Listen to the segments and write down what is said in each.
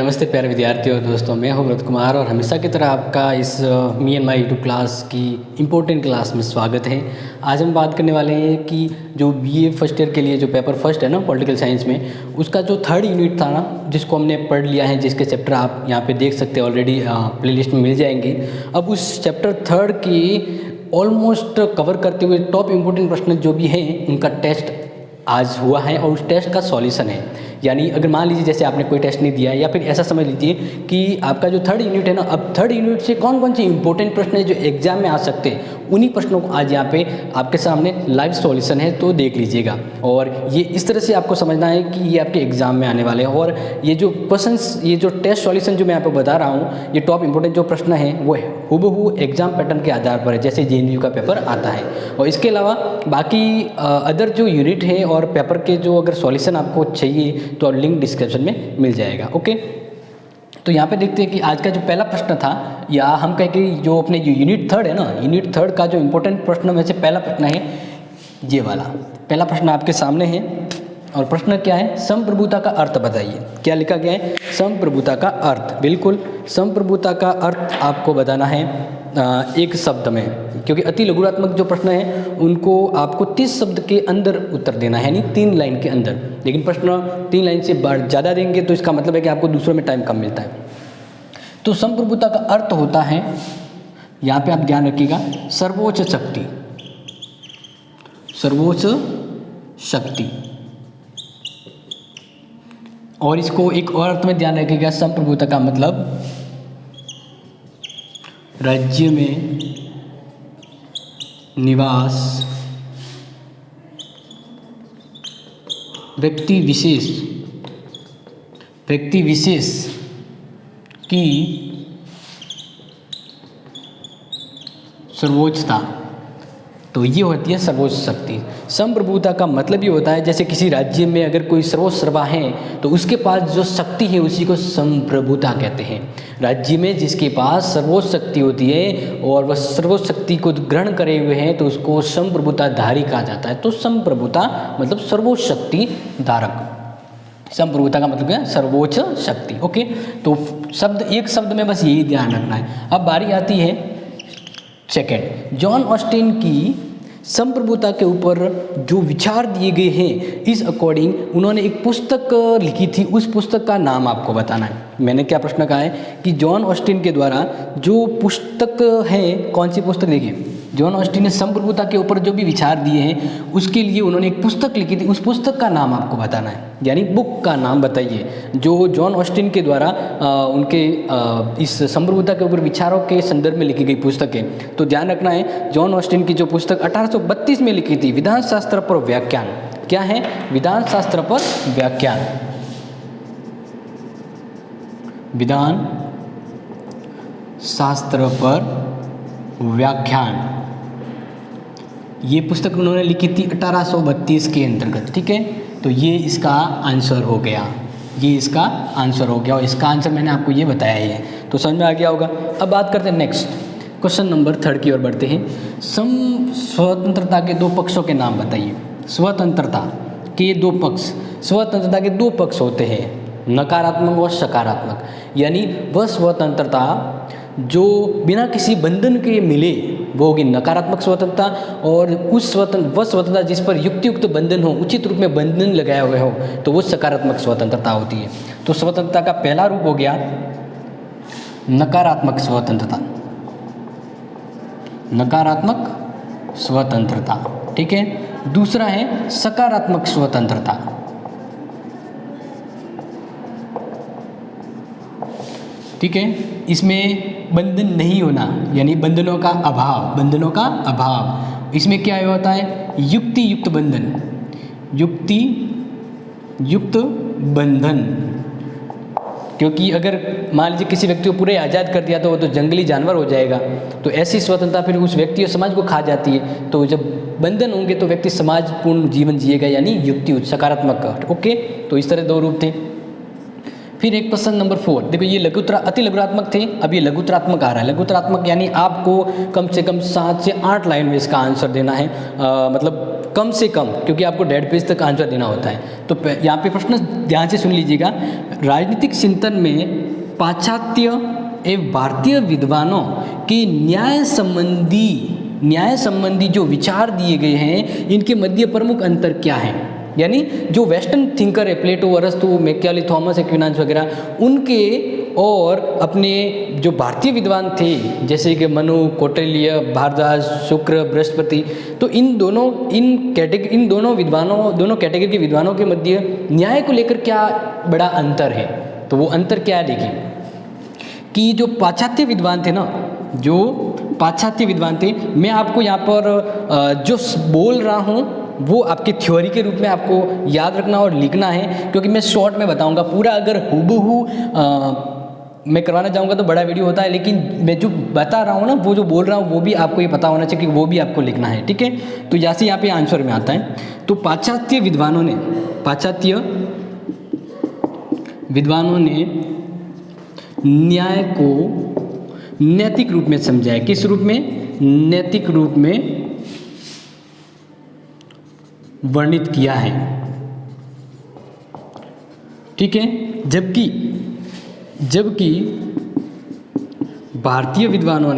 नमस्ते प्यारे विद्यार्थियों और दोस्तों, मैं हूं व्रत कुमार और हमेशा की तरह आपका इस me and my YouTube class की इम्पोर्टेंट क्लास में स्वागत है। आज हम बात करने वाले हैं कि जो बीए फर्स्ट ईयर के लिए जो पेपर फर्स्ट है ना पॉलिटिकल साइंस में, उसका जो थर्ड यूनिट था ना, जिसको हमने पढ़ लिया है, जिसके चैप्टर आप यहाँ पे देख सकते हैं ऑलरेडी प्लेलिस्ट में मिल जाएंगे। अब उस चैप्टर थर्ड की ऑलमोस्ट कवर करते हुए टॉप इम्पोर्टेंट प्रश्न जो भी हैं उनका टेस्ट आज हुआ है और उस टेस्ट का सॉल्यूशन है। यानी अगर मान लीजिए जैसे आपने कोई टेस्ट नहीं दिया है या फिर ऐसा समझ लीजिए कि आपका जो थर्ड यूनिट है ना, अब थर्ड यूनिट से कौन कौन से इंपॉर्टेंट प्रश्न है जो एग्जाम में आ सकते हैं, उन्हीं प्रश्नों को आज यहाँ पे आपके सामने लाइव सॉल्यूशन है, तो देख लीजिएगा। और ये इस तरह से आपको समझना है कि ये आपके एग्जाम में आने वाले हैं और ये जो क्वेश्चंस, ये जो टेस्ट सॉल्यूशन जो मैं यहाँ पे बता रहा हूँ, ये टॉप इंपॉर्टेंट जो प्रश्न है वो हूबहू एग्जाम पैटर्न के आधार पर है, जैसे जेएनयू का पेपर आता है। और इसके अलावा बाकी अदर जो यूनिट है और पेपर के जो अगर सॉल्यूशन आपको चाहिए तो लिंक डिस्क्रिप्शन में मिल जाएगा। ओके, तो यहाँ पे देखते हैं कि आज का जो पहला प्रश्न था, या हम कहें कि जो अपने जो यूनिट थर्ड है ना, यूनिट थर्ड का जो इम्पोर्टेंट प्रश्न में से पहला प्रश्न है ये वाला। पहला प्रश्न आपके सामने है और प्रश्न क्या है, संप्रभुता का अर्थ बताइए। क्या लिखा गया है, संप्रभुता का अर्थ। बिल्कुल, संप्रभुता का अर्थ आपको बताना है एक शब्द में, क्योंकि अति लघुरात्मक जो प्रश्न है उनको आपको 30 शब्द के अंदर उत्तर देना है, यानी 3 लाइन के अंदर। लेकिन प्रश्न 3 लाइन से ज़्यादा देंगे तो इसका मतलब है कि आपको दूसरों में टाइम कम मिलता है। तो संप्रभुता का अर्थ होता है, यहाँ पे आप ध्यान रखिएगा, सर्वोच्च शक्ति। सर्वोच्च शक्ति। और इसको एक और अर्थ में ध्यान रखिएगा, संप्रभुता का मतलब राज्य में निवास व्यक्ति विशेष की सर्वोच्चता, तो ये होती है सर्वोच्च शक्ति। संप्रभुता का मतलब ये होता है, जैसे किसी राज्य में अगर कोई सर्वोच्चर्वा है तो उसके पास जो शक्ति है उसी को संप्रभुता कहते हैं। राज्य में जिसके पास सर्वोच्च शक्ति होती है और वह सर्वोच्च शक्ति को ग्रहण करे हुए हैं तो उसको संप्रभुताधारी कहा जाता है। तो संप्रभुता मतलब सर्वोच्च शक्ति धारक। संप्रभुता का मतलब है सर्वोच्च शक्ति। ओके, तो शब्द, एक शब्द में बस यही ध्यान रखना है। अब बारी आती है सेकेंड, जॉन ऑस्टिन की संप्रभुता के ऊपर जो विचार दिए गए हैं, इस अकॉर्डिंग उन्होंने एक पुस्तक लिखी थी, उस पुस्तक का नाम आपको बताना है। मैंने क्या प्रश्न कहा है कि जॉन ऑस्टिन के द्वारा जो पुस्तक है, कौन सी पुस्तक, देखिए जॉन ऑस्टिन ने संप्रभुता के ऊपर जो भी विचार दिए हैं उसके लिए उन्होंने एक पुस्तक लिखी थी, उस पुस्तक का नाम आपको बताना है, यानी बुक का नाम बताइए जो जॉन ऑस्टिन के द्वारा उनके इस संप्रभुता के ऊपर विचारों के संदर्भ में लिखी गई पुस्तक है। तो ध्यान रखना है, जॉन ऑस्टिन की जो पुस्तक 1832 में लिखी थी, विधान शास्त्र पर व्याख्यान। क्या है, विधान शास्त्र पर व्याख्यान। विधान शास्त्र पर व्याख्यान, ये पुस्तक उन्होंने लिखी थी 1832 के अंतर्गत। ठीक है, तो ये इसका आंसर हो गया, ये इसका आंसर हो गया और इसका आंसर मैंने आपको ये बताया है, तो समझ में आ गया होगा। अब बात करते हैं नेक्स्ट क्वेश्चन नंबर 3 की ओर बढ़ते हैं। स्वतंत्रता के 2 पक्षों के नाम बताइए। स्वतंत्रता के 2 पक्ष, स्वतंत्रता के 2 पक्ष होते हैं, नकारात्मक और सकारात्मक। यानी वह स्वतंत्रता जो बिना किसी बंधन के मिले वो होगी नकारात्मक स्वतंत्रता, और वह स्वतंत्रता जिस पर युक्त बंधन हो, उचित रूप में बंधन लगाए हुए हो, तो वो सकारात्मक स्वतंत्रता होती है। तो स्वतंत्रता का पहला रूप हो गया नकारात्मक स्वतंत्रता, नकारात्मक स्वतंत्रता। ठीक है, दूसरा है सकारात्मक स्वतंत्रता। ठीक है, इसमें बंधन नहीं होना, यानी बंधनों का अभाव, बंधनों का अभाव। इसमें क्या होता है, युक्ति युक्त बंधन, युक्ति युक्त बंधन। क्योंकि अगर मान लीजिए किसी व्यक्ति को पूरे आज़ाद कर दिया तो वो तो जंगली जानवर हो जाएगा, तो ऐसी स्वतंत्रता फिर उस व्यक्ति और समाज को खा जाती है। तो जब बंधन होंगे तो व्यक्ति समाजपूर्ण जीवन जिएगा, यानी युक्ति सकारात्मक। ओके, तो इस तरह 2 रूप थे। फिर एक प्रश्न नंबर 4, देखो ये अति लघुरात्मक थे, अब ये लघुतरात्मक आ रहा है। लघुतरात्मक यानी आपको कम से कम 7 से 8 लाइन में इसका आंसर देना है, मतलब कम से कम, क्योंकि आपको डेढ़ पेज तक आंसर देना होता है। तो यहाँ पे प्रश्न ध्यान से सुन लीजिएगा। राजनीतिक चिंतन में पाश्चात्य एवं भारतीय विद्वानों के न्याय संबंधी जो विचार दिए गए हैं, इनके मध्य प्रमुख अंतर क्या है। यानी जो वेस्टर्न थिंकर है, प्लेटो, अरस्तु, मैकियावेली, थॉमस एक्विनास वगैरह, उनके और अपने जो भारतीय विद्वान थे जैसे कि मनु, कौटिल्य, भारद्वाज, शुक्र, बृहस्पति, तो इन दोनों कैटेगरी के विद्वानों के मध्य न्याय को लेकर क्या बड़ा अंतर है। तो वो अंतर क्या है, देखिए कि जो पाश्चात्य विद्वान थे ना, मैं आपको यहाँ पर जो बोल रहा हूँ वो आपकी थ्योरी के रूप में आपको याद रखना और लिखना है, क्योंकि मैं शॉर्ट में बताऊंगा। पूरा अगर हूबहू मैं करवाना चाहूँगा तो बड़ा वीडियो होता है, लेकिन मैं जो बता रहा हूँ ना, वो जो बोल रहा हूँ वो भी आपको ये पता होना चाहिए कि वो भी आपको लिखना है, ठीक है। तो जैसे यहाँ पे आंसर में आता है, तो पाश्चात्य विद्वानों ने न्याय को नैतिक रूप में समझा है। किस रूप में? नैतिक रूप में वर्णित किया है, ठीक है। जबकि भारतीय विद्वानों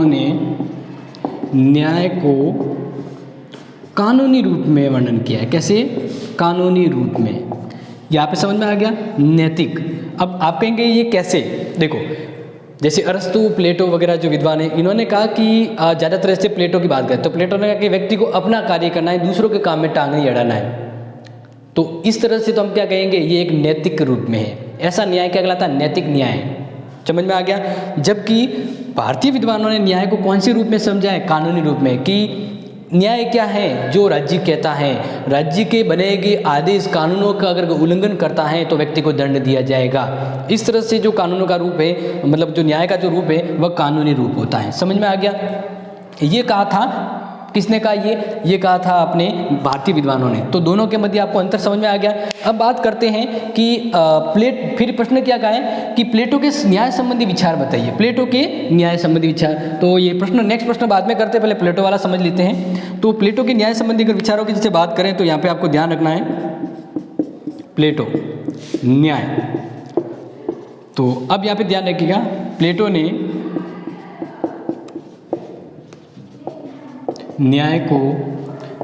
ने न्याय को कानूनी रूप में वर्णन किया है। कैसे? कानूनी रूप में। यहाँ पे समझ में आ गया, नैतिक। अब आप कहेंगे ये कैसे? देखो, जैसे अरस्तु, प्लेटो वगैरह जो विद्वान हैं, इन्होंने कहा कि ज़्यादातर ऐसे प्लेटो की बात करें तो प्लेटो ने कहा कि व्यक्ति को अपना कार्य करना है, दूसरों के काम में टांग नहीं अड़ाना है। तो इस तरह से तो हम क्या कहेंगे, ये एक नैतिक रूप में है। ऐसा न्याय क्या कहलाता है? नैतिक न्याय। समझ में आ गया। जबकि भारतीय विद्वानों ने न्याय को कौन से रूप में समझा है? कानूनी रूप में। कि न्याय क्या है? जो राज्य कहता है, राज्य के बनाए गए आदेश, कानूनों का अगर उल्लंघन करता है तो व्यक्ति को दंड दिया जाएगा। इस तरह से जो कानूनों का रूप है, मतलब जो न्याय का जो रूप है वह कानूनी रूप होता है। समझ में आ गया। ये कहा था, किसने कहा? ये कहा था अपने भारतीय विद्वानों ने। तो दोनों के मध्य आपको अंतर समझ में आ गया। अब बात करते हैं कि फिर प्रश्न क्या कहा है कि प्लेटो के न्याय संबंधी विचार बताइए। प्लेटो के न्याय संबंधी विचार, तो ये प्रश्न नेक्स्ट प्रश्न बाद में करते हैं, पहले प्लेटो वाला समझ लेते हैं। तो प्लेटो के न्याय संबंधी अगर विचारों की जैसे बात करें तो यहाँ पे आपको ध्यान रखना है प्लेटो न्याय। तो अब यहाँ पे ध्यान रखिएगा, प्लेटो ने न्याय को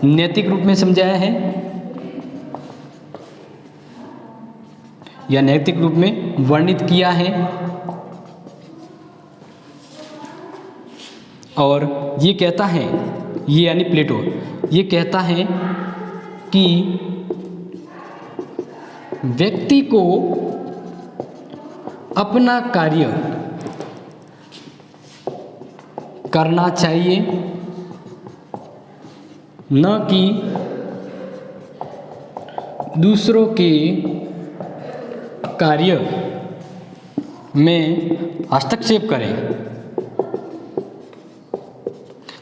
नैतिक रूप में समझाया है या नैतिक रूप में वर्णित किया है, और ये कहता है, ये यानी प्लेटो ये कहता है कि व्यक्ति को अपना कार्य करना चाहिए, न कि दूसरों के कार्य में हस्तक्षेप करें।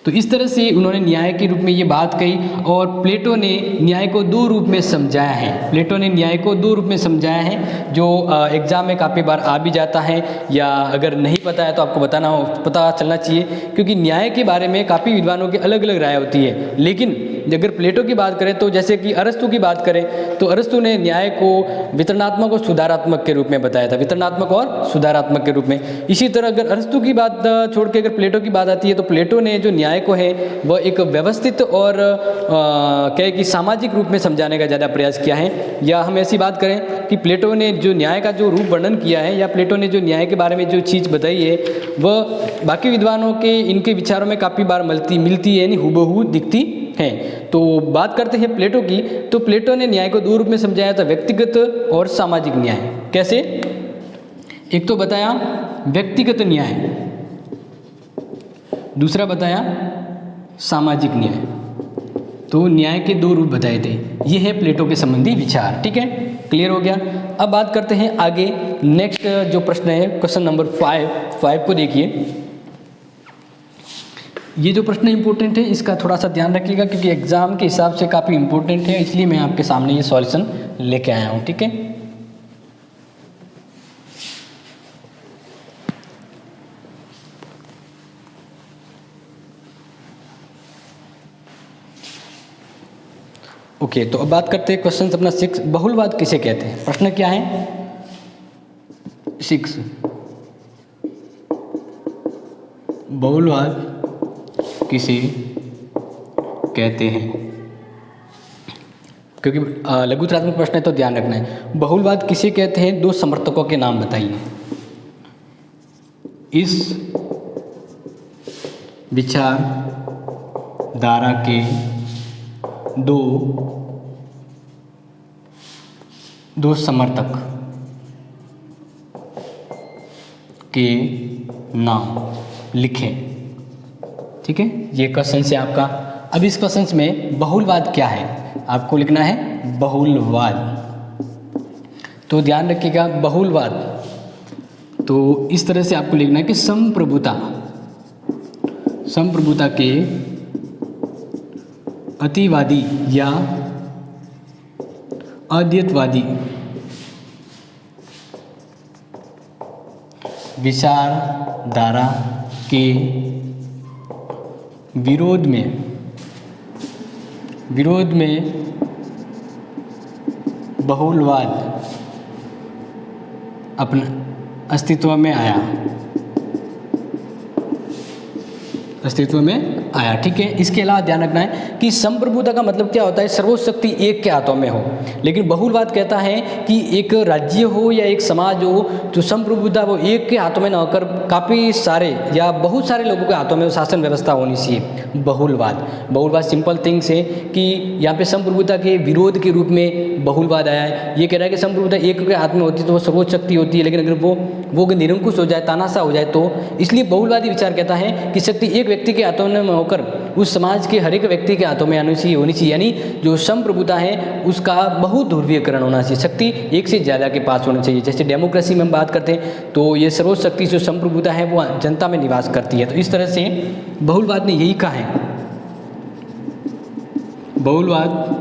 तो इस तरह से उन्होंने न्याय के रूप में ये बात कही, और प्लेटो ने न्याय को दो रूप में समझाया है। प्लेटो ने न्याय को दो रूप में समझाया है, जो एग्जाम में काफ़ी बार आ भी जाता है, या अगर नहीं पता है तो आपको पता चलना चाहिए, क्योंकि न्याय के बारे में काफ़ी विद्वानों की अलग अलग राय होती है। लेकिन अगर प्लेटो की बात करें तो जैसे कि अरस्तु की बात करें तो अरस्तु ने न्याय को वितरणात्मक और सुधारात्मक के रूप में बताया था, वितरणात्मक और सुधारात्मक के रूप में। इसी तरह अगर अरस्तु की बात छोड़ के अगर प्लेटो की बात आती है तो प्लेटो ने जो न्याय को है वह एक व्यवस्थित और क्या कि सामाजिक रूप में समझाने का ज़्यादा प्रयास किया है। या हम ऐसी बात करें कि प्लेटो ने जो न्याय का जो रूप वर्णन किया है, या प्लेटो ने जो न्याय के बारे में जो चीज़ बताई है, वह बाकी विद्वानों के इनके विचारों में काफ़ी बार मिलती है, यानी हूबहू दिखती है। तो बात करते हैं प्लेटो की, तो प्लेटो ने न्याय को दो रूप में समझाया था, व्यक्तिगत और सामाजिक न्याय। कैसे? एक तो बताया व्यक्तिगत न्याय, दूसरा बताया सामाजिक न्याय। तो न्याय के दो रूप बताए थे। ये है प्लेटो के संबंधी विचार। ठीक है, क्लियर हो गया। अब बात करते हैं आगे, नेक्स्ट जो प्रश्न है क्वेश्चन नंबर 5 को देखिए। ये जो प्रश्न इंपॉर्टेंट है, इसका थोड़ा सा ध्यान रखिएगा, क्योंकि एग्जाम के हिसाब से काफ़ी इंपॉर्टेंट है, इसलिए मैं आपके सामने ये सॉल्यूशन लेके आया हूँ। ठीक है, ओके, तो अब बात करते हैं क्वेश्चन अपना 6, बहुलवाद किसे कहते हैं। प्रश्न क्या है 6, बहुलवाद किसे कहते हैं। क्योंकि लघुत्रात्मक प्रश्न है तो ध्यान रखना है। बहुलवाद किसे कहते हैं, 2 समर्थकों के नाम बताइए। इस विचारधारा के दो समर्थक के नाम लिखें। ठीक है, ये क्वेश्चन से आपका। अब इस क्वेश्चन में बहुलवाद क्या है आपको लिखना है, बहुलवाद। तो ध्यान रखिएगा, बहुलवाद तो इस तरह से आपको लिखना है कि संप्रभुता के अतिवादी या अद्वैतवादी विचारधारा के विरोध में बहुलवाद अपने अस्तित्व में आया। ठीक है। इसके अलावा ध्यान रखना है कि संप्रभुता का मतलब क्या होता है, सर्वोच्च शक्ति एक के हाथों में हो। लेकिन बहुलवाद कहता है कि एक राज्य हो या एक समाज हो, जो संप्रभुता वो एक के हाथों में ना होकर काफ़ी सारे या बहुत सारे लोगों के हाथों में शासन व्यवस्था होनी चाहिए। बहुलवाद सिंपल थिंग्स है कि यहाँ पे संप्रभुता के विरोध के रूप में बहुलवाद आया है। ये कह रहा है कि संप्रभुता एक के हाथ में होती है तो वो सर्वोच्च शक्ति होती है, लेकिन अगर वो निरंकुश हो जाए, तानाशाह हो जाए, तो इसलिए बहुलवादी विचार कहता है कि शक्ति एक व्यक्ति के हाथों में होकर उस समाज के हर एक व्यक्ति के हाथों में होनी चाहिए। यानी जो संप्रभुता है उसका बहुध्रुवीकरण होना चाहिए, शक्ति एक से ज़्यादा के पास होनी चाहिए। जैसे डेमोक्रेसी में हम बात करते हैं तो ये सर्वोच्च शक्ति जो संप्रभुता है वो जनता में निवास करती है। तो इस तरह से बहुलवाद ने यही कहा है, बहुलवाद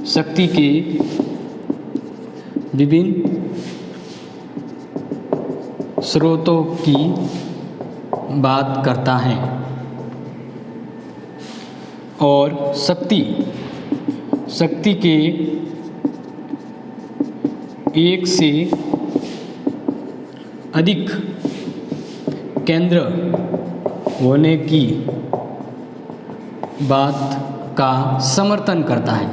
शक्ति के विभिन्न स्रोतों की बात करता है और शक्ति के एक से अधिक केंद्र होने की बात का समर्थन करता है।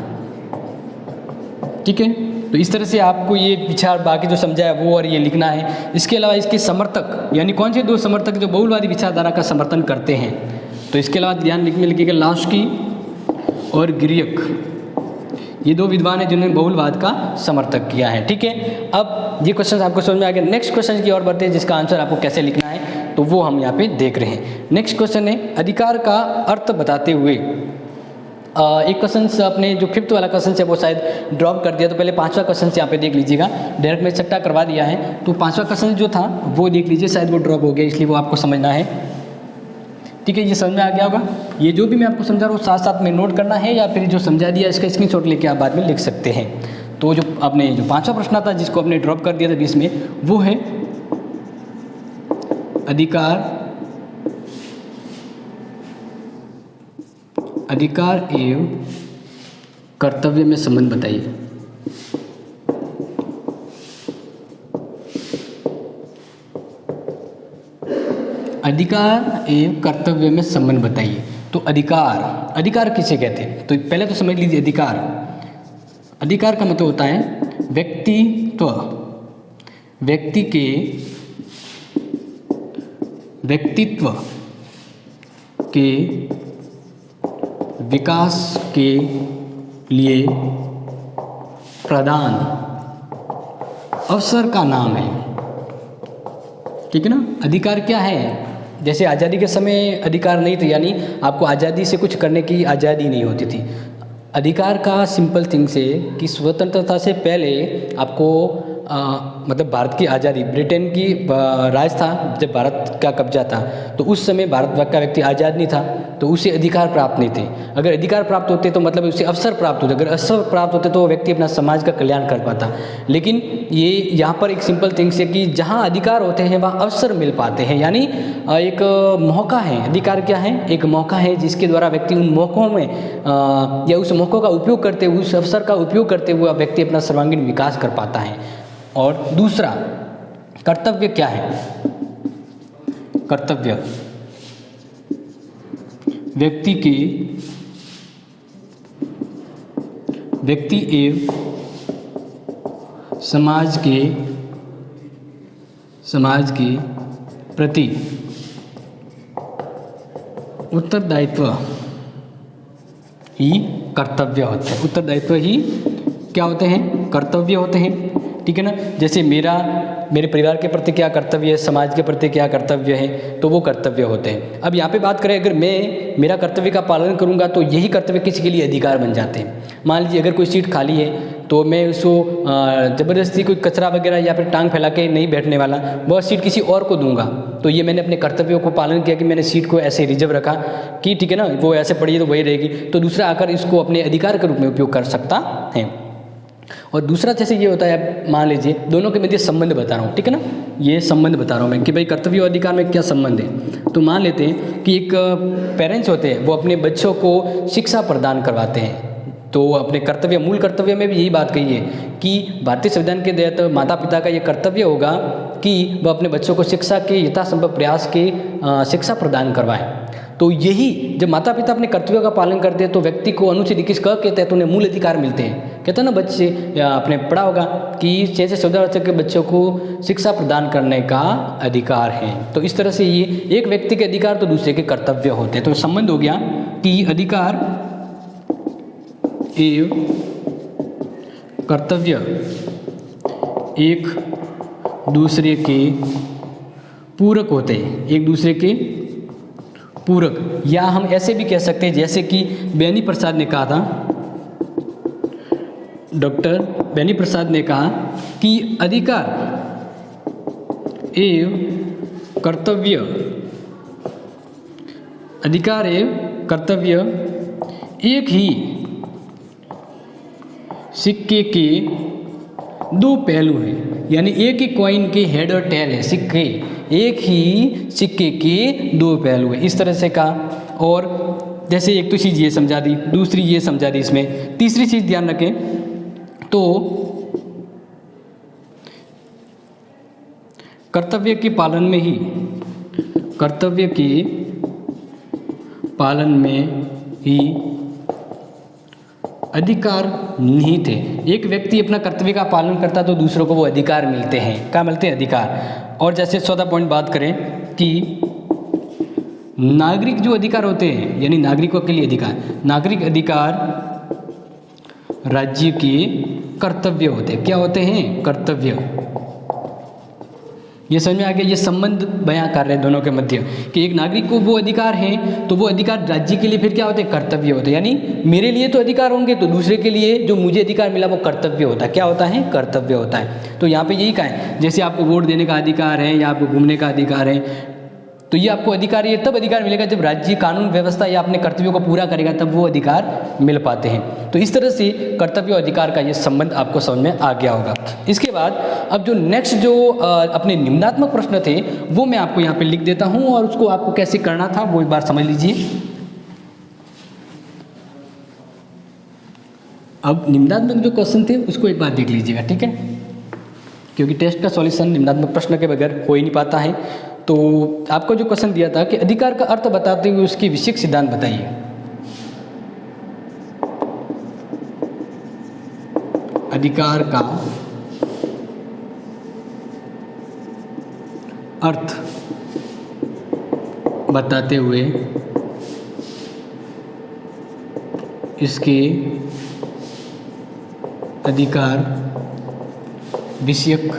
ठीक है, तो इस तरह से आपको ये विचार बाकी जो समझा है वो और ये लिखना है। इसके अलावा इसके समर्थक यानी कौन से 2 समर्थक जो बहुलवादी विचारधारा का समर्थन करते हैं, तो इसके अलावा ध्यान लिखिएगा लास्की और गिरियक, ये 2 विद्वान हैं जिन्होंने बहुलवाद का समर्थक किया है। ठीक है, अब ये क्वेश्चन आपको समझ में आ गया। नेक्स्ट क्वेश्चन की ओर बढ़ते हैं, जिसका आंसर आपको कैसे लिखना है तो वो हम यहाँ पे देख रहे हैं। नेक्स्ट क्वेश्चन है अधिकार का अर्थ बताते हुए। एक क्वेश्चन अपने जो 5th वाला क्वेश्चन है वो शायद ड्रॉप कर दिया, तो पहले 5वां क्वेश्चन यहाँ पे देख लीजिएगा। डायरेक्ट में छट्टा करवा दिया है, तो 5वां क्वेश्चन जो था वो देख लीजिए, शायद वो ड्रॉप हो गया, इसलिए वो आपको समझना है। ठीक है, ये समझ में आ गया होगा। ये जो भी मैं आपको समझा रहा हूँ साथ साथ में नोट करना है, या फिर जो समझा दिया इसका स्क्रीनशॉट लेके आप बाद में लिख सकते हैं। तो जो आपने जो 5वां प्रश्न था जिसको आपने ड्रॉप कर दिया था बीच में, वो है अधिकार एवं कर्तव्य में संबंध बताइए। अधिकार एवं कर्तव्य में संबंध बताइए। तो अधिकार किसे कहते हैं, तो पहले तो समझ लीजिए। अधिकार का मतलब होता है व्यक्तित्व के विकास के लिए प्रदान अवसर का नाम है। ठीक है ना। अधिकार क्या है, जैसे आज़ादी के समय अधिकार नहीं थे, यानी आपको आज़ादी से कुछ करने की आज़ादी नहीं होती थी। अधिकार का सिंपल थिंग्स है कि स्वतंत्रता से पहले आपको मतलब भारत की आज़ादी, ब्रिटेन की राज था जब भारत का कब्जा था, तो उस समय भारत का व्यक्ति आज़ाद नहीं था, तो उसे अधिकार प्राप्त नहीं थे। अगर अधिकार प्राप्त होते तो मतलब उसे अवसर प्राप्त होते, अगर अवसर प्राप्त होते तो वो व्यक्ति अपना समाज का कल्याण कर पाता। लेकिन ये यहाँ पर एक सिंपल थिंग्स है कि जहाँ अधिकार होते हैं वहाँ अवसर मिल पाते हैं, यानी एक मौका है। अधिकार क्या है? एक मौका है जिसके द्वारा व्यक्ति उन मौक़ों में या उस मौक़ों का उपयोग करते हुए, उस अवसर का उपयोग करते हुए व्यक्ति अपना सर्वांगीण विकास कर पाता है। और दूसरा, कर्तव्य क्या है? कर्तव्य व्यक्ति एवं समाज के प्रति उत्तरदायित्व ही कर्तव्य होते हैं। उत्तरदायित्व ही क्या होते हैं? कर्तव्य होते हैं। ठीक है ना? जैसे मेरे परिवार के प्रति क्या कर्तव्य है, समाज के प्रति क्या कर्तव्य है, तो वो कर्तव्य होते हैं। अब यहाँ पे बात करें, अगर मैं मेरा कर्तव्य का पालन करूँगा तो यही कर्तव्य किसी के लिए अधिकार बन जाते हैं। मान लीजिए अगर कोई सीट खाली है तो मैं उसको ज़बरदस्ती कोई कचरा वगैरह या फिर टांग फैला के नहीं बैठने वाला, वह सीट किसी और को दूंगा, तो ये मैंने अपने कर्तव्यों को पालन किया कि मैंने सीट को ऐसे रिजर्व रखा कि ठीक है ना, वो ऐसे पड़ी है तो वही रहेगी, तो दूसरा आकर इसको अपने अधिकार के रूप में उपयोग कर सकता है। और दूसरा जैसे ये होता है, मान लीजिए दोनों के मध्य संबंध बता रहा हूँ, ठीक है ना, ये संबंध बता रहा हूँ मैं कि भाई कर्तव्य और अधिकार में क्या संबंध है। तो मान लेते हैं कि एक पेरेंट्स होते हैं, वो अपने बच्चों को शिक्षा प्रदान करवाते हैं, तो अपने कर्तव्य, मूल कर्तव्य में भी यही बात कही है कि भारतीय संविधान के तहत माता पिता का ये कर्तव्य होगा कि वह अपने बच्चों को शिक्षा के यथासंभव प्रयास के शिक्षा प्रदान करवाएं। तो यही जब माता पिता अपने कर्तव्यों का पालन करते हैं तो व्यक्ति को अनुच्छेद 21 क के तहत उन्हें मूल अधिकार मिलते हैं। कहते हैं ना, बच्चे या आपने पढ़ा होगा कि 6 से 14 वर्ष के बच्चों को शिक्षा प्रदान करने का अधिकार है। तो इस तरह से ये एक व्यक्ति के अधिकार तो दूसरे के कर्तव्य होते हैं। तो संबंध हो गया कि अधिकार एवं कर्तव्य एक दूसरे के पूरक होते हैं, एक दूसरे के पूरक, या हम ऐसे भी कह सकते हैं जैसे कि बेनी प्रसाद ने कहा था, डॉक्टर बेनी प्रसाद ने कहा कि अधिकार एवं कर्तव्य एक ही सिक्के के दो पहलू हैं, यानी एक ही कॉइन के हेड और टेल है। सिक्के एक ही सिक्के के दो पहलू हैं, इस तरह से कहा। और जैसे एक तो चीज़ ये समझा दी, दूसरी ये समझा दी, इसमें तीसरी चीज़ ध्यान रखें तो कर्तव्य के पालन में ही अधिकार निहित है। एक व्यक्ति अपना कर्तव्य का पालन करता तो दूसरों को वो अधिकार मिलते हैं। क्या मिलते हैं? अधिकार। और जैसे 14 पॉइंट बात करें कि नागरिक जो अधिकार होते हैं, यानी नागरिकों के लिए अधिकार, नागरिक अधिकार राज्य के कर्तव्य होते हैं। क्या होते हैं? कर्तव्य। ये समझ में आ गया? ये संबंध बयां कर रहे हैं दोनों के मध्य कि एक नागरिक को वो अधिकार हैं तो वो अधिकार राज्य के लिए फिर क्या होते हैं? कर्तव्य होते हैं। यानी मेरे लिए तो अधिकार होंगे तो दूसरे के लिए जो मुझे अधिकार मिला वो कर्तव्य होता है। क्या होता है? कर्तव्य होता है। तो यहाँ पे यही कहा है, जैसे आपको वोट देने का अधिकार है या आपको घूमने का अधिकार है, तो ये आपको अधिकार, ये तब अधिकार मिलेगा जब राज्य कानून व्यवस्था या अपने कर्तव्यों को पूरा करेगा, तब वो अधिकार मिल पाते हैं। तो इस तरह से कर्तव्य और अधिकार का ये संबंध आपको समझ में आ गया होगा। इसके बाद अब जो नेक्स्ट जो अपने निम्नात्मक प्रश्न थे वो मैं आपको यहाँ पे लिख देता हूँ और उसको आपको कैसे करना था वो एक बार समझ लीजिए। अब निम्नात्मक जो क्वेश्चन थे उसको एक बार देख लीजिएगा, ठीक है, क्योंकि टेस्ट का सॉल्यूशन निम्नात्मक प्रश्न के बगैर हो ही नहीं पाता है। तो आपको जो क्वेश्चन दिया था कि अधिकार का अर्थ बताते हुए उसकी विशिष्ट सिद्धांत बताइए। अधिकार का अर्थ बताते हुए इसके अधिकार विषयक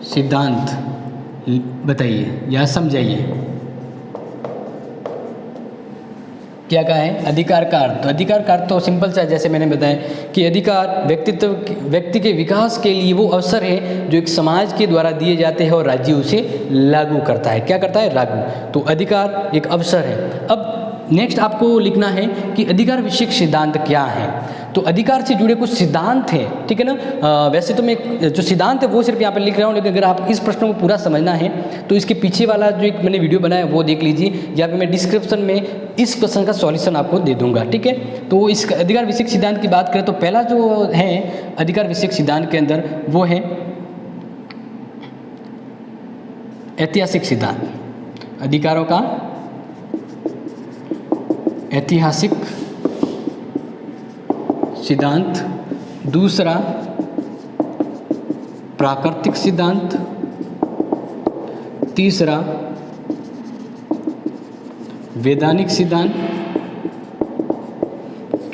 सिद्धांत बताइए या समझाइए। क्या कहा है? अधिकार का अर्थ। तो अधिकार का अर्थ तो सिंपल सा है, जैसे मैंने बताया कि अधिकार व्यक्ति के विकास के लिए वो अवसर है जो एक समाज के द्वारा दिए जाते हैं और राज्य उसे लागू करता है। क्या करता है? लागू। तो अधिकार एक अवसर है। अब नेक्स्ट आपको लिखना है कि अधिकार विषयक सिद्धांत क्या है। तो अधिकार से जुड़े कुछ सिद्धांत हैं, ठीक है ना। वैसे तो मैं जो सिद्धांत है वो सिर्फ यहाँ पर लिख रहा हूँ, लेकिन अगर आप इस प्रश्न को पूरा समझना है तो इसके पीछे वाला जो एक मैंने वीडियो बनाया वो देख लीजिए, या फिर मैं डिस्क्रिप्शन में इस क्वेश्चन का सॉल्यूशन आपको दे दूंगा, ठीक है। तो इस अधिकार विषयक सिद्धांत की बात करें तो पहला जो है अधिकार विषयक सिद्धांत के अंदर वो है ऐतिहासिक सिद्धांत। अधिकारों का ऐतिहासिक सिद्धांत। दूसरा प्राकृतिक सिद्धांत। तीसरा वैधानिक सिद्धांत।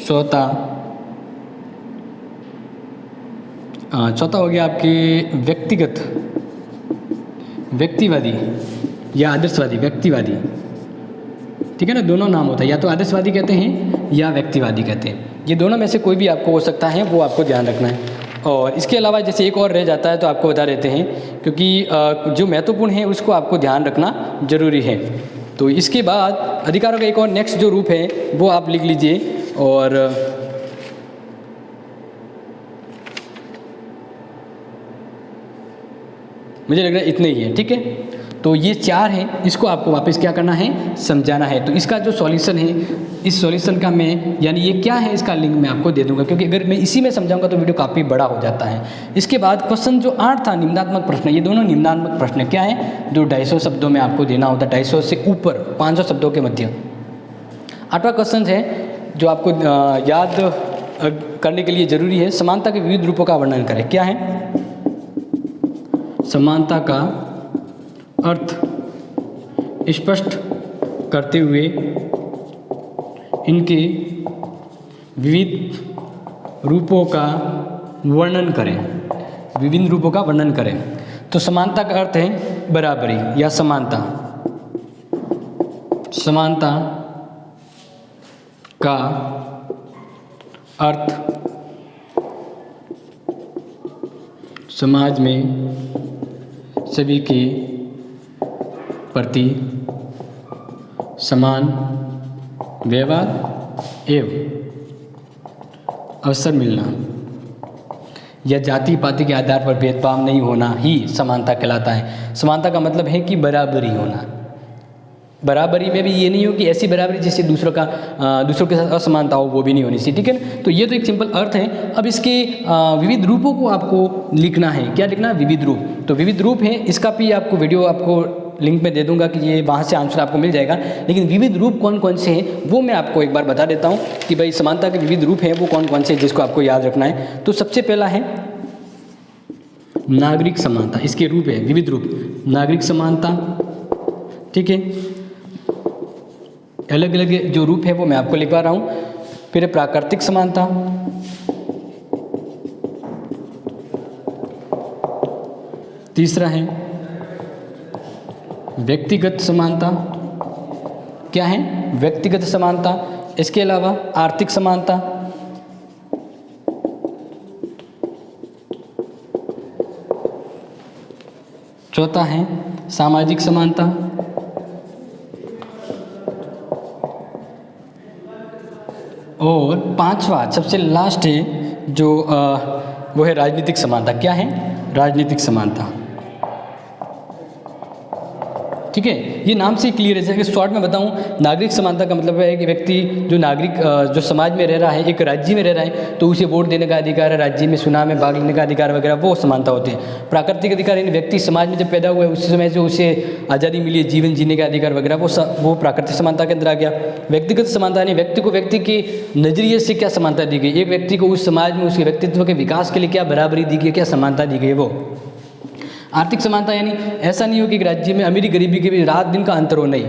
चौथा हो गया आपके व्यक्तिवादी या आदर्शवादी। व्यक्तिवादी, ठीक है ना, दोनों नाम होता है, या तो आदर्शवादी कहते हैं या व्यक्तिवादी कहते हैं। ये दोनों में से कोई भी आपको हो सकता है, वो आपको ध्यान रखना है। और इसके अलावा जैसे एक और रह जाता है तो आपको बता देते हैं, क्योंकि जो महत्वपूर्ण है उसको आपको ध्यान रखना जरूरी है। तो इसके बाद अधिकारों का एक और नेक्स्ट जो रूप है वो आप लिख लीजिए, और मुझे लग रहा है इतने ही है, ठीक है। तो ये 4 हैं, इसको आपको वापस क्या करना है? समझाना है। तो इसका जो सॉल्यूशन है, इस सॉल्यूशन का मैं यानी ये क्या है इसका लिंक मैं आपको दे दूंगा, क्योंकि अगर मैं इसी में समझाऊंगा तो वीडियो काफ़ी बड़ा हो जाता है। इसके बाद क्वेश्चन जो 8 था, निम्नात्मक प्रश्न, ये दोनों निम्नात्मक प्रश्न क्या है? जो 250 शब्दों में आपको देना होता है, 250 से ऊपर 500 शब्दों के मध्य। 8वां क्वेश्चन है जो आपको याद करने के लिए ज़रूरी है, समानता के विविध रूपों का वर्णन करें। क्या है? समानता का अर्थ स्पष्ट करते हुए इनके विविध रूपों का वर्णन करें। विभिन्न रूपों का वर्णन करें। तो समानता का अर्थ है बराबरी या समानता। समानता का अर्थ समाज में सभी के प्रति समान व्यवहार एवं अवसर मिलना या जाति पाति के आधार पर भेदभाव नहीं होना ही समानता कहलाता है। समानता का मतलब है कि बराबरी होना। बराबरी में भी ये नहीं हो कि ऐसी बराबरी जिससे दूसरों के साथ असमानता हो, वो भी नहीं होनी चाहिए, ठीक है ना। तो ये तो एक सिंपल अर्थ है। अब इसके विविध रूपों को आपको लिखना है। क्या लिखना है? विविध रूप। तो विविध रूप है, इसका भी आपको वीडियो आपको लिंक में दे दूंगा कि ये वहाँ से आंसर आपको मिल जाएगा। लेकिन विविध रूप कौन कौन से हैं वो मैं आपको एक बार बता देता हूँ कि भाई समानता के विविध रूप हैं वो कौन कौन से हैं जिसको आपको याद रखना है। तो सबसे पहला है नागरिक समानता। इसके रूप है विविध रूप, नागरिक समानता, ठीक है। अलग अलग जो रूप है वो मैं आपको लिखवा रहा हूँ। फिर प्राकृतिक समानता, तीसरा है व्यक्तिगत समानता। क्या है? व्यक्तिगत समानता। इसके अलावा आर्थिक समानता, चौथा है सामाजिक समानता, और 5वां सबसे लास्ट है जो वो है राजनीतिक समानता। क्या है? राजनीतिक समानता, ठीक है। ये नाम से क्लियर है। जैसे शॉर्ट में बताऊं, नागरिक समानता का मतलब है कि व्यक्ति जो नागरिक जो समाज में रह रहा है, एक राज्य में रह रहा है, तो उसे वोट देने का अधिकार है, राज्य में चुनाव में भाग लेने का अधिकार वगैरह, वो समानता होती है। प्राकृतिक अधिकार यानी व्यक्ति समाज में जब पैदा हुआ है उसी समय जो उसे आज़ादी मिली है, जीवन जीने का अधिकार वगैरह, वो प्राकृतिक समानता के अंदर आ गया। व्यक्तिगत समानता यानी व्यक्ति को व्यक्ति के नजरिए से क्या समानता दी गई, एक व्यक्ति को उस समाज में उसके व्यक्तित्व के विकास के लिए क्या बराबरी दी गई, क्या समानता दी गई। वो आर्थिक समानता यानी ऐसा नहीं हो कि राज्य में अमीरी गरीबी के भी रात दिन का अंतर हो, नहीं,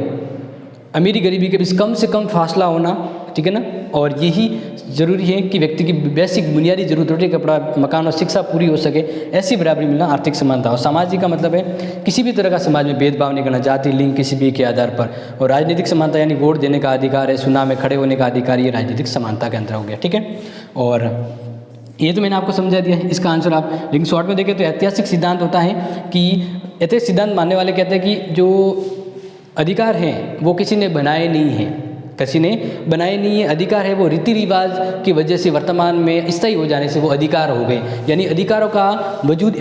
अमीरी गरीबी के बीच कम से कम फासला होना, ठीक है ना। और यही ज़रूरी है कि व्यक्ति की बेसिक बुनियादी ज़रूरत रोटी कपड़ा मकान और शिक्षा पूरी हो सके। ऐसी बराबरी मिलना आर्थिक समानता। और सामाजिक का मतलब है किसी भी तरह का समाज में भेदभाव नहीं करना, जाति लिंग किसी भी के आधार पर। और राजनीतिक समानता यानी वोट देने का अधिकार है, चुनाव में खड़े होने का अधिकार, ये राजनीतिक समानता के अंदर हो गया। ठीक है, और ये तो मैंने आपको समझा दिया है। इसका आंसर आप लिंक शॉर्ट में देखें तो ऐतिहासिक सिद्धांत होता है कि ऐतिहासिक सिद्धांत मानने वाले कहते हैं कि जो अधिकार हैं वो किसी ने बनाए नहीं हैं, किसी ने बनाए नहीं है। अधिकार है वो रीति रिवाज की वजह से वर्तमान में स्थायी हो जाने से वो अधिकार हो गए, यानी अधिकारों का वजूद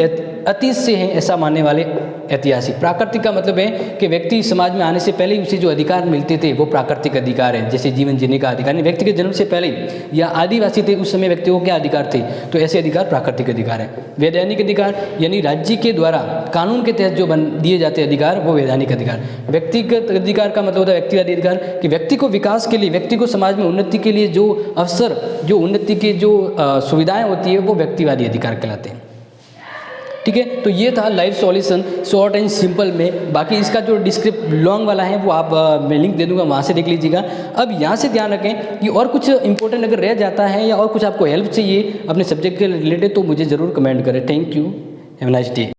अतीत से है, ऐसा मानने वाले ऐतिहासिक। प्राकृतिक का मतलब है कि व्यक्ति समाज में आने से पहले ही उसे जो अधिकार मिलते थे वो प्राकृतिक अधिकार है, जैसे जीवन जीने का अधिकार। यानी व्यक्ति के जन्म से पहले या आदिवासी थे उस समय व्यक्ति को क्या अधिकार थे, तो ऐसे अधिकार प्राकृतिक अधिकार है। वैधानिक अधिकार यानी राज्य के द्वारा कानून के तहत जो दिए जाते अधिकार वो वैधानिक अधिकार। व्यक्तिगत अधिकार का मतलब होता है व्यक्तिवादी अधिकार, कि व्यक्ति को विकास के लिए, व्यक्ति को समाज में उन्नति के लिए जो अवसर, जो उन्नति की जो सुविधाएं होती है वो व्यक्तिवादी अधिकार कहलाते हैं। ठीक है, तो ये था live solution short and simple में। बाकी इसका जो डिस्क्रिप्ट लॉन्ग वाला है वो आप मैं लिंक दे दूंगा, वहाँ से देख लीजिएगा। अब यहाँ से ध्यान रखें कि और कुछ इंपॉर्टेंट अगर रह जाता है या और कुछ आपको हेल्प चाहिए अपने सब्जेक्ट के रिलेटेड तो मुझे ज़रूर कमेंट करें। Thank you, have a nice day.